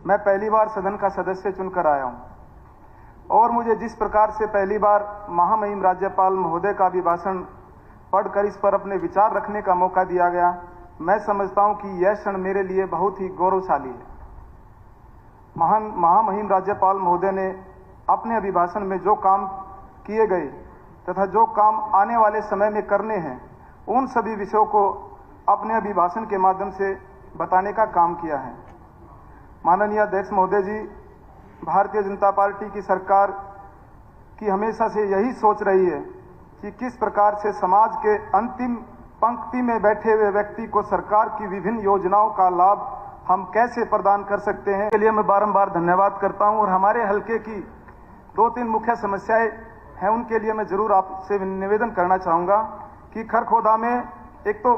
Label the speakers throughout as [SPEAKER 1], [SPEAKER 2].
[SPEAKER 1] मैं पहली बार सदन का सदस्य चुनकर आया हूं और मुझे जिस प्रकार से पहली बार महामहिम राज्यपाल महोदय का अभिभाषण पढ़कर इस पर अपने विचार रखने का मौका दिया गया, मैं समझता हूं कि यह क्षण मेरे लिए बहुत ही गौरवशाली है। महामहिम राज्यपाल महोदय ने अपने अभिभाषण में जो काम किए गए तथा जो काम आने वाले समय में करने हैं, उन सभी विषयों को अपने अभिभाषण के माध्यम से बताने का काम किया है। माननीय अध्यक्ष महोदय जी, भारतीय जनता पार्टी की सरकार की हमेशा से यही सोच रही है कि किस प्रकार से समाज के अंतिम पंक्ति में बैठे हुए व्यक्ति को सरकार की विभिन्न योजनाओं का लाभ हम कैसे प्रदान कर सकते हैं। इसके लिए मैं बारंबार धन्यवाद करता हूं और हमारे हलके की 2-3 मुख्य समस्याएं हैं, उनके लिए मैं जरूर आपसे निवेदन करना चाहूंगा कि खरखोदा में एक तो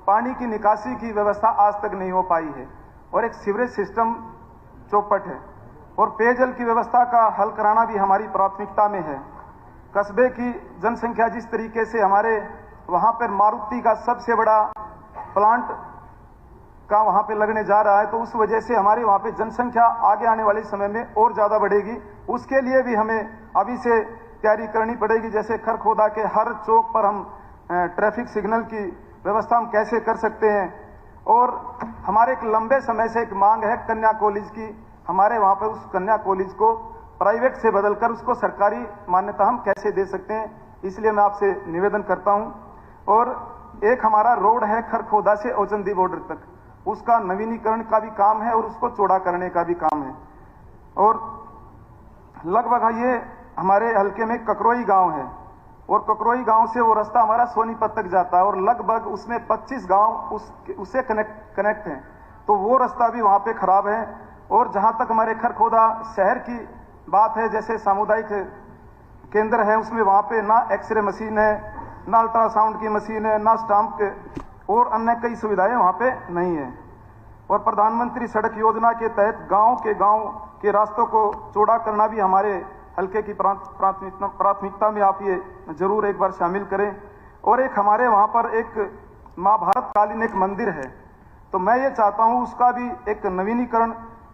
[SPEAKER 1] पानी की निकासी की व्यवस्था आज तक नहीं हो पाई है और एक सीवरेज सिस्टम चौपट है और पेयजल की व्यवस्था का हल कराना भी हमारी प्राथमिकता में है। कस्बे की जनसंख्या जिस तरीके से हमारे वहां पर मारुति का सबसे बड़ा प्लांट का वहां पे लगने जा रहा है, तो उस वजह से हमारे वहां पे जनसंख्या आगे आने वाले समय में और ज्यादा बढ़ेगी। उसके लिए भी हमें अभी से तैयारी करनी पड़ेगी। जैसे खरखोदा के हर चौक पर हम ट्रैफिक सिग्नल की व्यवस्था हम कैसे कर सकते हैं। और हमारे एक लंबे समय से एक मांग है कन्या कॉलेज की, हमारे वहां पर उस कन्या कॉलेज को प्राइवेट से बदलकर उसको सरकारी मान्यता हम कैसे दे सकते हैं, इसलिए मैं आपसे निवेदन करता हूं। और एक हमारा रोड है खरखोदा से औचंदी बॉर्डर तक, उसका नवीनीकरण का भी काम है और उसको चौड़ा करने का भी काम है। और लगभग ये हमारे हल्के में ककरोई गांव है और ककरोई गांव से वो रास्ता हमारा सोनीपत तक जाता है और लगभग उसमें 25 गांव उससे कनेक्ट हैं, तो वो रास्ता भी वहां पे खराब है। और जहां तक हमारे खरखोदा शहर की बात है, जैसे सामुदायिक केंद्र है, उसमें वहां पे ना एक्सरे मशीन है, ना अल्ट्रासाउंड की मशीन है, ना स्टाम्प के और अन्य कई सुविधाएं वहां पे नहीं है। और प्रधानमंत्री सड़क योजना के तहत गांव के रास्तों को चौड़ा करना भी हमारे हल्के की प्राथमिकता में आप ये जरूर एक बार शामिल करें। और एक हमारे वहां पर एक महाभारत कालीन एक मंदिर है, तो मैं ये चाहता हूं उसका भी एक नवीनीकरण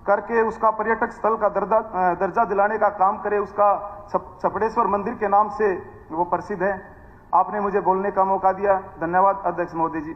[SPEAKER 1] करके उसका पर्यटक स्थल का दर्जा दिलाने का काम करे। उसका छपड़ेश्वर मंदिर के नाम से वो प्रसिद्ध है। आपने मुझे बोलने का मौका दिया, धन्यवाद अध्यक्ष महोदय जी।